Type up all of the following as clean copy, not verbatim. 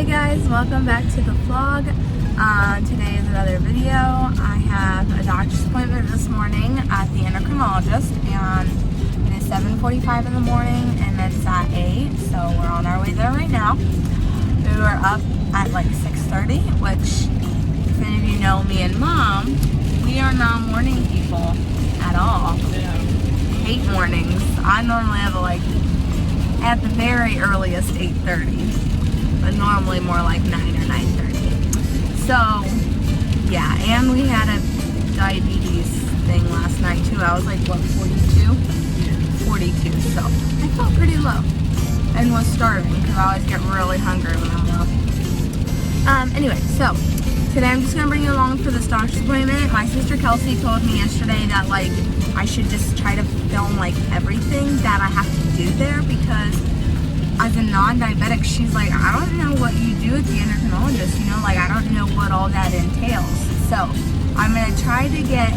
Hey guys, welcome back to the vlog. Today is another video. I have a doctor's appointment this morning at the endocrinologist, and it is 7:45 in the morning and it's at 8, so we're on our way there right now. We were up at like 6:30, which if any of you know me and Mom, we are not morning people at all. Yeah. Hate mornings. I normally have at the very earliest 8:30. But normally more like 9 or 9:30. So, yeah, and we had a diabetes thing last night too. I was like, what, 42? Yeah. 42, so I felt pretty low and was starving because I always get really hungry when I'm low. Anyway, so today I'm just gonna bring you along for this doctor's appointment. My sister Kelsey told me yesterday that I should just try to film everything that I have to do there, because as a non-diabetic, she's like, I don't know what you do at the endocrinologist, I don't know what all that entails. So I'm gonna try to get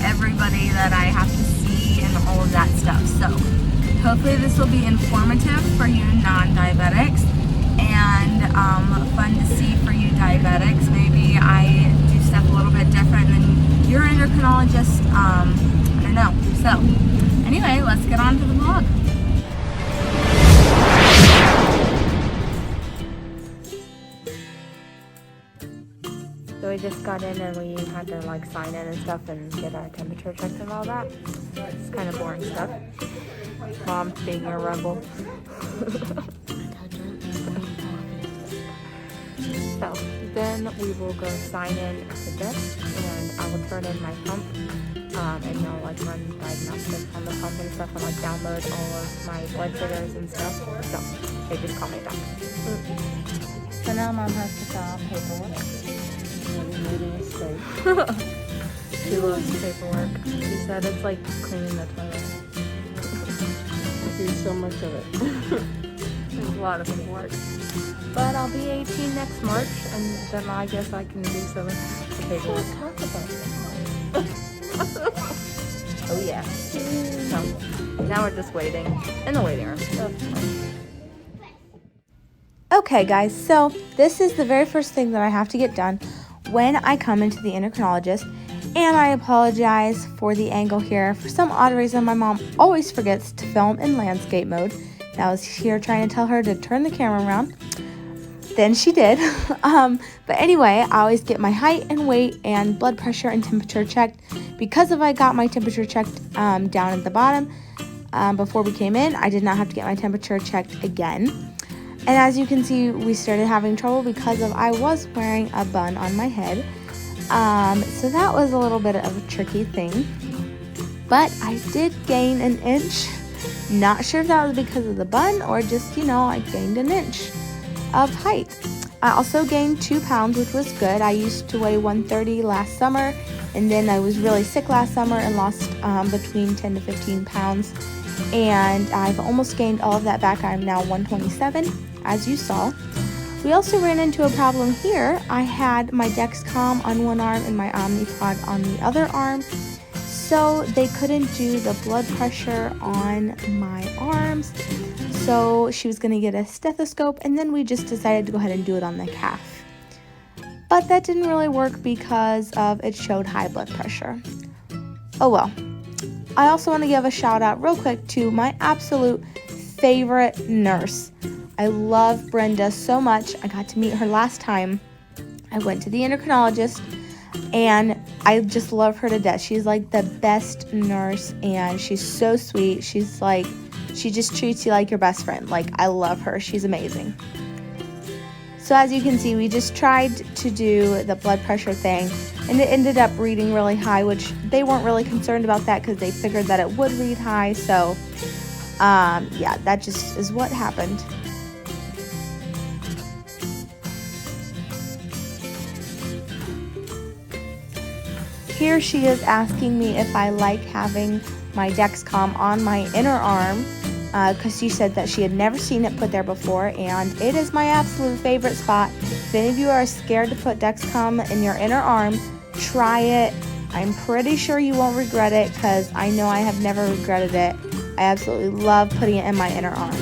everybody that I have to see and all of that stuff. So hopefully this will be informative for you non-diabetics and fun to see for you diabetics. Maybe I do stuff a little bit different than your endocrinologist. I don't know. So anyway, let's get on to the vlog. So we just got in and we had to sign in and stuff and get our temperature checked and all that. It's kind of boring stuff. Mom being a rebel. So then we will go sign in at the desk and I will turn in my pump and they'll run diagnostics on the pump and stuff and download all of my blood sugars and stuff. So they just call me back. So now Mom has to fill out paperwork. Made a mistake. She loves paperwork. She said it's like cleaning the toilet. I do so much of it. There's a lot of paperwork. But I'll be 18 next March, and then I guess I can do some of the paperwork. Talk about it. Oh yeah. So now we're just waiting in the waiting room. Okay guys, so this is the very first thing that I have to get done when I come into the endocrinologist, and I apologize for the angle here. For some odd reason, my mom always forgets to film in landscape mode. And I was here trying to tell her to turn the camera around. Then she did. But anyway, I always get my height and weight and blood pressure and temperature checked. Because if I got my temperature checked down at the bottom before we came in, I did not have to get my temperature checked again. And as you can see, we started having trouble because I was wearing a bun on my head. So that was a little bit of a tricky thing. But I did gain an inch. Not sure if that was because of the bun or just, I gained an inch of height. I also gained 2 pounds, which was good. I used to weigh 130 last summer, and then I was really sick last summer and lost between 10 to 15 pounds. And I've almost gained all of that back. I'm now 127, as you saw. We also ran into a problem here. I had my Dexcom on one arm and my Omnipod on the other arm, so they couldn't do the blood pressure on my arms. So she was gonna get a stethoscope, and then we just decided to go ahead and do it on the calf. But that didn't really work because it showed high blood pressure. Oh well. I also want to give a shout out real quick to my absolute favorite nurse. I love Brenda so much. I got to meet her last time I went to the endocrinologist, and I just love her to death. She's the best nurse, and she's so sweet. She just treats you like your best friend. I love her. She's amazing. So as you can see, we just tried to do the blood pressure thing, and it ended up reading really high, which they weren't really concerned about that because they figured that it would read high. So yeah, that just is what happened. Here she is asking me if I like having my Dexcom on my inner arm, because she said that she had never seen it put there before, and it is my absolute favorite spot. If any of you are scared to put Dexcom in your inner arm, try it. I'm pretty sure you won't regret it, because I know I have never regretted it. I absolutely love putting it in my inner arm.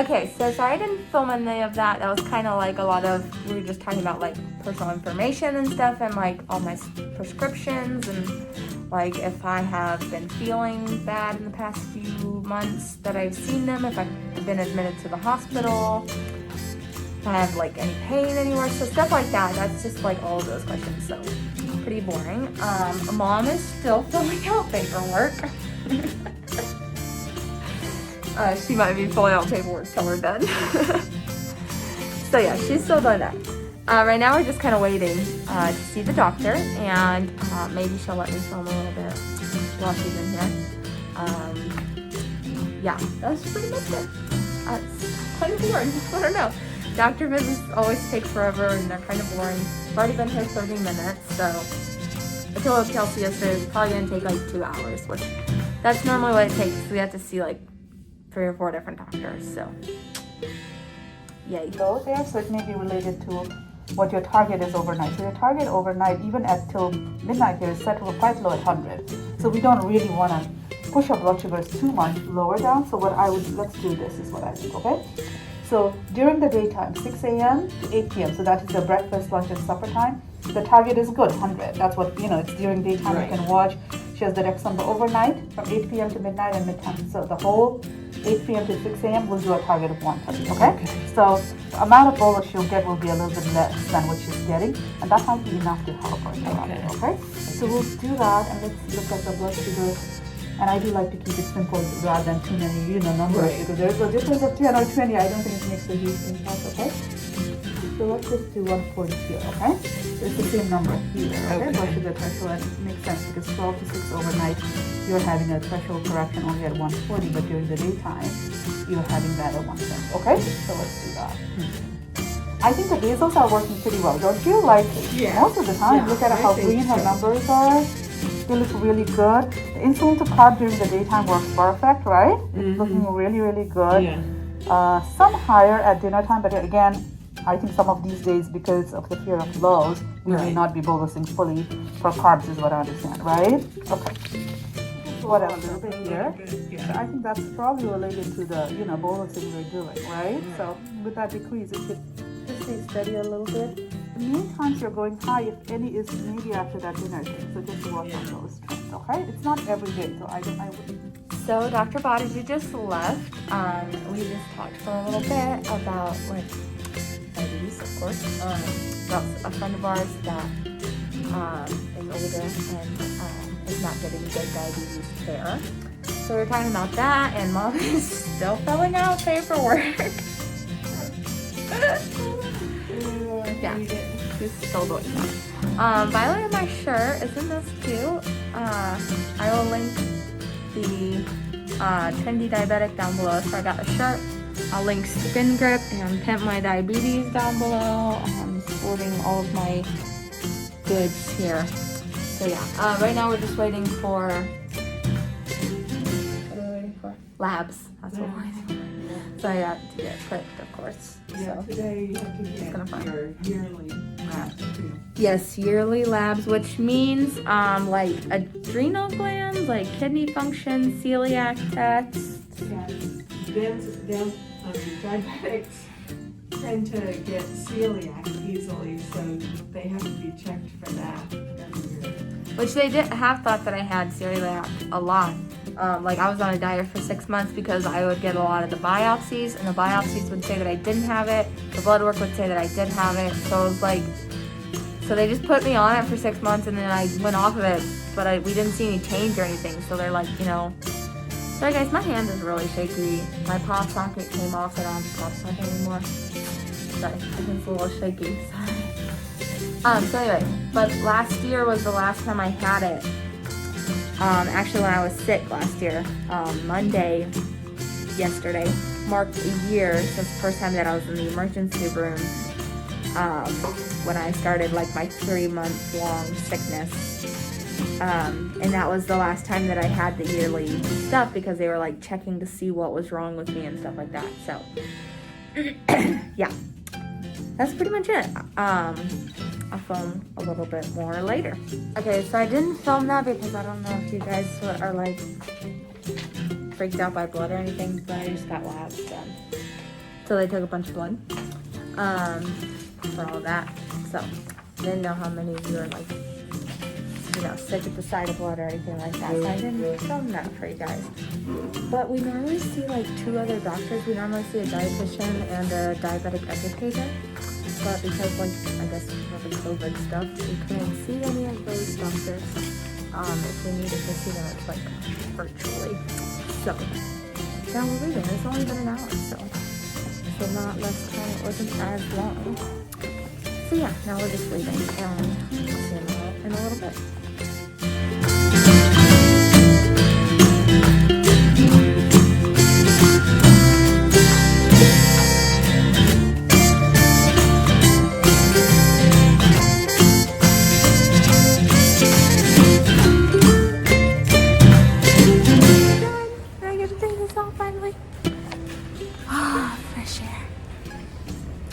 Okay, so sorry I didn't film any of that. That was kind of like a lot of, we were just talking about like personal information and stuff and like all my prescriptions and like if I have been feeling bad in the past few months that I've seen them, if I've been admitted to the hospital, if I have like any pain anywhere, so stuff like that. That's just like all of those questions, so pretty boring. Mom is still filling out paperwork. She might be filling out paperwork till we're done. So yeah, she's still doing that. Right now we're just kind of waiting to see the doctor, and maybe she'll let me film a little bit while she's in here. Yeah, that's pretty much it. It's kind of boring. I don't know. Doctor visits always take forever and they're kind of boring. I've already been here 30 minutes, so I told Kelsey yesterday it's probably going to take like 2 hours, which that's normally what it takes. We have to see like 3 or 4 different doctors, so yay. Low there, so it may be related to what your target is overnight. So your target overnight, even at till midnight here, is set to quite low at 100. So we don't really want to push our blood sugars too much lower down. So let's do this is what I think, okay? So during the daytime, 6 a.m. to 8 p.m., so that is the breakfast, lunch, and supper time, the target is good, 100. That's what, it's during daytime. Right. You can watch. She has the next number overnight from 8 p.m. to midnight and midtime. So the whole 8 p.m. to 6 a.m. we'll do a target of 130, okay? So the amount of bolus she'll get will be a little bit less than what she's getting, and that might be enough to help her, okay? So we'll do that, and let's look at the blood sugar. And I do like to keep it simple rather than too many, numbers, Right. because there's a difference of 10 or 20. I don't think it makes a huge impact, okay? So let's just do 140 here, okay? So it's the same number here, okay? Blood sugar threshold, and it makes sense because 12 to 6 overnight, you're having a threshold correction only at 140, but during the daytime, you're having that at 110, okay? So let's do that. I think the basals are working pretty well, don't you? Like, most of the time, look at how green her numbers are. They look really good. The insulin to carb during the daytime works perfect, right? It's looking really, really good. Yeah. Some higher at dinner time, but again, I think some of these days, because of the fear of lows, we may not be bolusing fully for carbs, is what I understand, right? Okay. What else? A little bit here. So I think that's probably related to the, bolusing we're doing, right? So with that decrease, it should just stay steady a little bit. The main times you're going high, if any, is maybe after that dinner thing. So just watch on those trends, okay? It's not every day, so I wouldn't. So Dr. Bodigy just left. We just talked for a little bit about like diabetes, of course. About a friend of ours that is older and is not getting good diabetes care. So we're talking about that, and Mom is still filling out paperwork. Yeah, she's still doing that. By the way, my shirt, isn't this cute? I will link the Trendy Diabetic down below. So I got a shirt. I'll link Skin Grip and Pimp My Diabetes down below. I'm sporting all of my goods here. So yeah, right now we're just waiting for, what are we waiting for? Labs. That's what we're waiting for. So I got to get pricked, of course. Yeah, So today you have to get your yearly labs too. yes, yearly labs, which means like adrenal glands, like kidney function, celiac tests. Yeah, diabetics tend to get celiac easily, so they have to be checked for that every year. Which they did have thought that I had celiac a lot. Like I was on a diet for 6 months because I would get a lot of the biopsies, and the biopsies would say that I didn't have it. The blood work would say that I did have it. So it was like, so they just put me on it for 6 months, and then I went off of it, but we didn't see any change or anything. So they're like, sorry guys, my hand is really shaky. My pop socket came off, so I don't have a pop socket anymore. Sorry, it's a little shaky. Sorry. So anyway, but last year was the last time I had it. Actually, when I was sick last year, Monday, yesterday, marked a year since the first time that I was in the emergency room, when I started like my 3-month-long sickness. And that was the last time that I had the yearly stuff because they were like checking to see what was wrong with me and stuff like that. So, yeah, that's pretty much it. I'll film a little bit more later. Okay, so I didn't film that because I don't know if you guys are like freaked out by blood or anything, but I just got labs done. So they took a bunch of blood for all of that. So I didn't know how many of you are like, you know, sick at the sight of blood or anything like that. So I didn't film that for you guys. But we normally see like 2 other doctors. We normally see a dietitian and a diabetic educator. But because like, I guess of the COVID stuff, we couldn't see any of those doctors. If we needed to see them, it's like virtually. So now we're leaving. It's only been an hour, so not less time. It wasn't as long. So yeah, now we're just leaving, and we'll see them all in a little bit.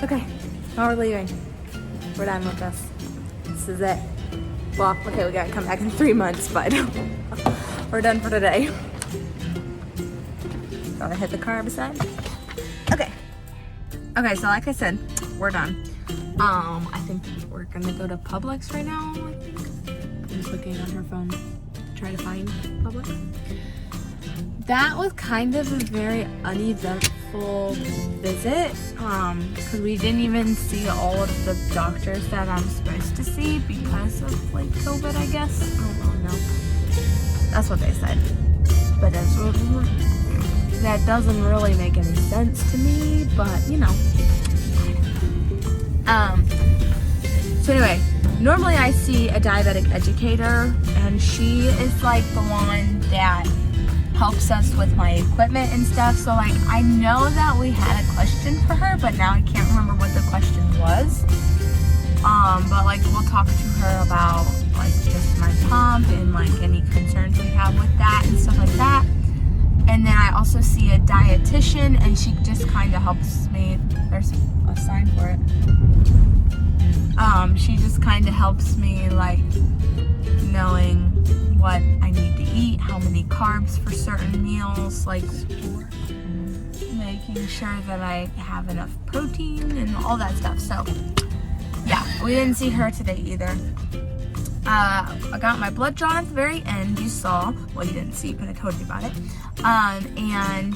Okay, now we're leaving. We're done with this. This is it. Well, okay, we gotta come back in 3 months, but we're done for today. Gotta hit the carb sign. Okay. Okay, so like I said, we're done. I think we're gonna go to Publix right now, I think. I'm just looking on her phone to try to find Publix. That was kind of a very uneventful visit, because we didn't even see all of the doctors that I'm supposed to see because of like COVID, I guess. I don't really know. That's what they said. But that doesn't really make any sense to me, but you know. So anyway, normally I see a diabetic educator, and she is like the one that helps us with my equipment and stuff. So like, I know that we had a question for her, but now I can't remember what the question was. But like, we'll talk to her about like just my pump and like any concerns we have with that and stuff like that. And then I also see a dietitian, and she just kind of helps me. There's a sign for it. She just kind of helps me like knowing what I need to eat, how many carbs for certain meals, like making sure that I have enough protein and all that stuff. So yeah, we didn't see her today either. I got my blood drawn at the very end, you saw. Well, you didn't see, but I told you about it. And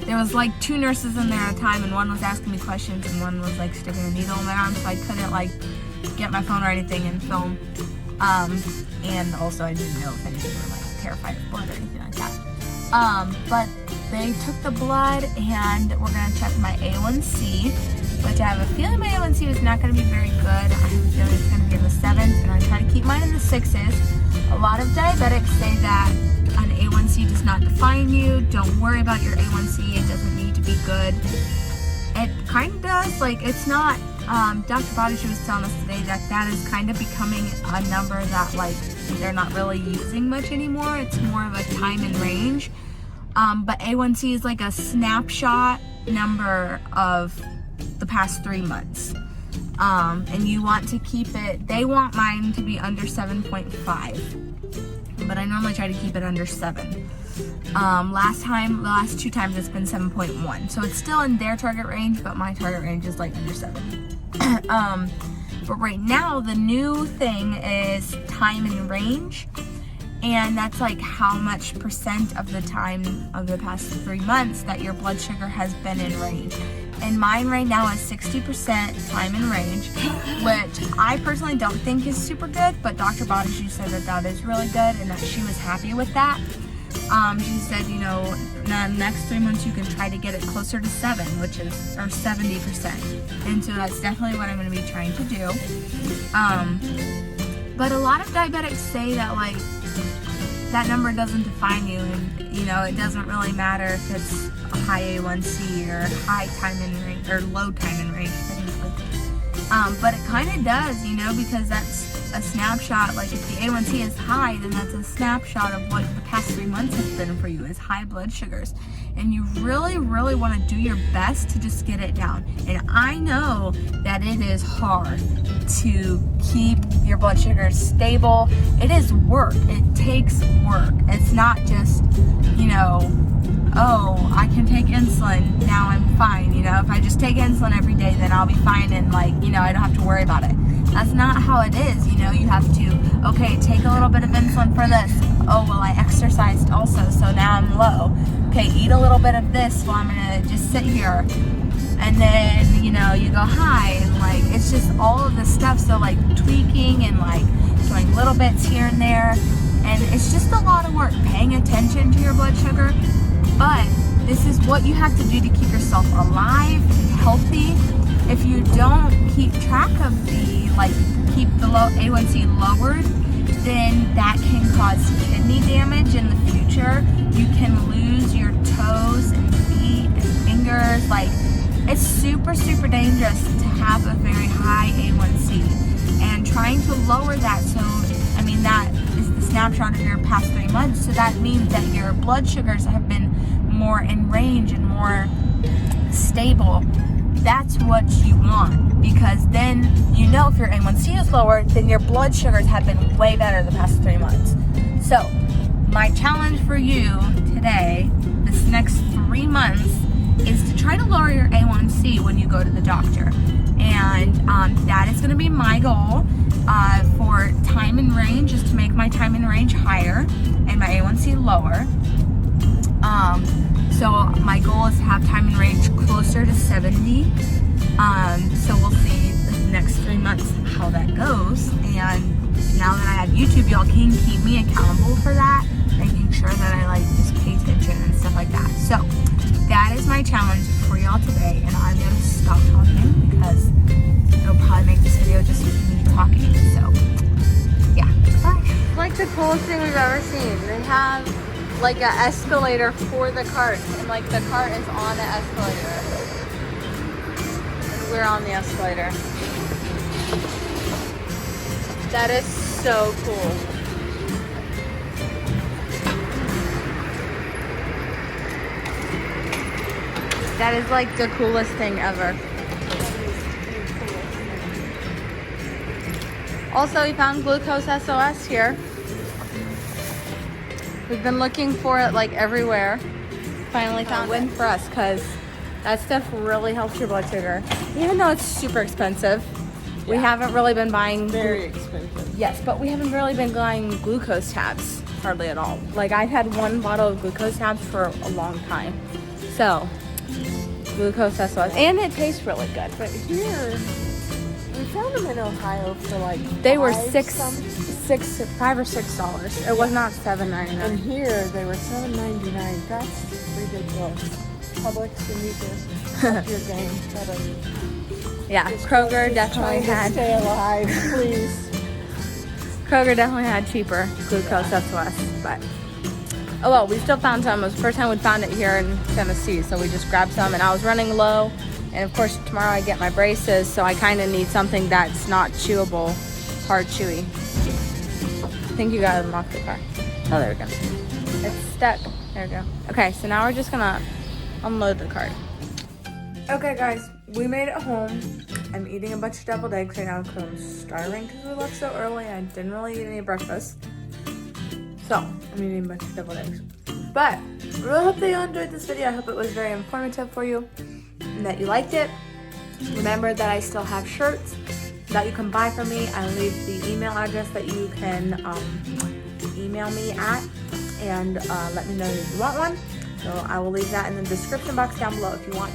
there was like 2 nurses in there at a time, and one was asking me questions and one was like sticking a needle in my arm, so I couldn't like get my phone or anything and film. And also I didn't know if any of you were like terrified of blood or anything like that. But they took the blood, and we're gonna check my A1C, which I have a feeling my A1C is not gonna be very good. I have a feeling it's gonna be in the 7s, and I try to keep mine in the 6s. A lot of diabetics say that an A1C does not define you. Don't worry about your A1C. It doesn't need to be good. It kind of does. Like, it's not. Dr. Bodish was telling us today that that is kind of becoming a number that like they're not really using much anymore. It's more of a time and range. But A1C is like a snapshot number of the past 3 months. And you want to keep it, they want mine to be under 7.5. But I normally try to keep it under 7. The last 2 times it's been 7.1. So it's still in their target range, but my target range is like under 7. But right now the new thing is time and range, and that's like how much percent of the time of the past 3 months that your blood sugar has been in range. And mine right now is 60% time in range, which I personally don't think is super good, but Dr. Bodish said that that is really good and that she was happy with that. She said, you know, in the next 3 months you can try to get it closer to 7, which is, or 70%. And so that's definitely what I'm going to be trying to do. But a lot of diabetics say that like, that number doesn't define you, and you know, it doesn't really matter if it's a high A1C or high time in range or low time in range, but it kind of does, you know, because that's a snapshot. Like if the A1C is high, then that's a snapshot of what the past 3 months have been for you, is high blood sugars, and you really want to do your best to just get it down. And I know that it is hard to keep your blood sugar stable. It is work. It takes work. It's not just, you know, oh, I can take insulin, now I'm fine. You know, if I just take insulin every day, then I'll be fine and like, you know, I don't have to worry about it. That's not how it is. You know, you have to, okay, take a little bit of insulin for this. Oh, well, I exercised also, so now I'm low. Okay, eat a little bit of this while I'm gonna just sit here. And then, you know, you go high, and like, it's just all of this stuff. So like tweaking and like doing little bits here and there. And it's just a lot of work paying attention to your blood sugar. But this is what you have to do to keep yourself alive and healthy. If you don't keep track of keep the A1C lowered, then that can cause kidney damage in the future. You can lose your toes and feet and fingers. Like, it's super, super dangerous to have a very high A1C. And trying to lower that, so, I mean, that is the snapshot of your past 3 months. So that means that your blood sugars have been more in range and more stable. That's what you want, because then you know if your A1C is lower, then your blood sugars have been way better the past 3 months. So my challenge for you today, this next 3 months, is to try to lower your A1C when you go to the doctor. And that is going to be my goal for time in range, is to make my time in range higher and my A1C lower. So my goal is to have time in range closer to 70. So we'll see the next 3 months how that goes. And now that I have YouTube, y'all can keep me accountable for that, making sure that I like just pay attention and stuff like that. So that is my challenge for y'all today, and I'm gonna stop talking because it'll probably make this video just me talking. So yeah, bye. Like the coolest thing we've ever seen. They have like an escalator for the cart, and like the cart is on the escalator, and we're on the escalator. That is so cool. That is like the coolest thing ever. Also, we found Glucose SOS here. We've been looking for it like everywhere. Finally found a win for us, because that stuff really helps your blood sugar. Even though it's super expensive, we haven't really been buying. Very expensive. Yes, but we haven't really been buying glucose tabs hardly at all. Like, I've had one bottle of glucose tabs for a long time. So, Glucose SOS, and it tastes really good. But here, we found them in Ohio for like They were $5 $5 or $6. It was not $7.99. And here they were $7.99. That's ridiculous. Publix, you need to up your game better. Yeah, Kroger definitely had. Stay alive, please. Kroger definitely had cheaper Glucose SOS, but oh well, we still found some. It was the first time we found it here in Tennessee, so we just grabbed some, and I was running low. And of course, tomorrow I get my braces, so I kind of need something that's not chewable, hard chewy. I think you got them off the car. Oh, there we go. It's stuck. There we go. Okay, so now we're just gonna unload the cart. Okay, guys, we made it home. I'm eating a bunch of deviled eggs right now because I'm starving because we left so early and I didn't really eat any breakfast. So, I'm eating a bunch of deviled eggs. But, I really hope that you enjoyed this video. I hope it was very informative for you and that you liked it. Remember that I still have shirts that you can buy from me. I leave the email address that you can email me at and let me know if you want one. So I will leave that in the description box down below if you want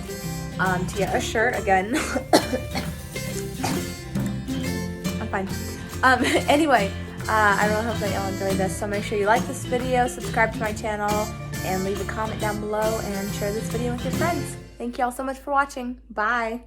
to get a shirt. Again, I'm fine. Anyway, I really hope that y'all enjoyed this. So make sure you like this video, subscribe to my channel, and leave a comment down below and share this video with your friends. Thank y'all so much for watching. Bye.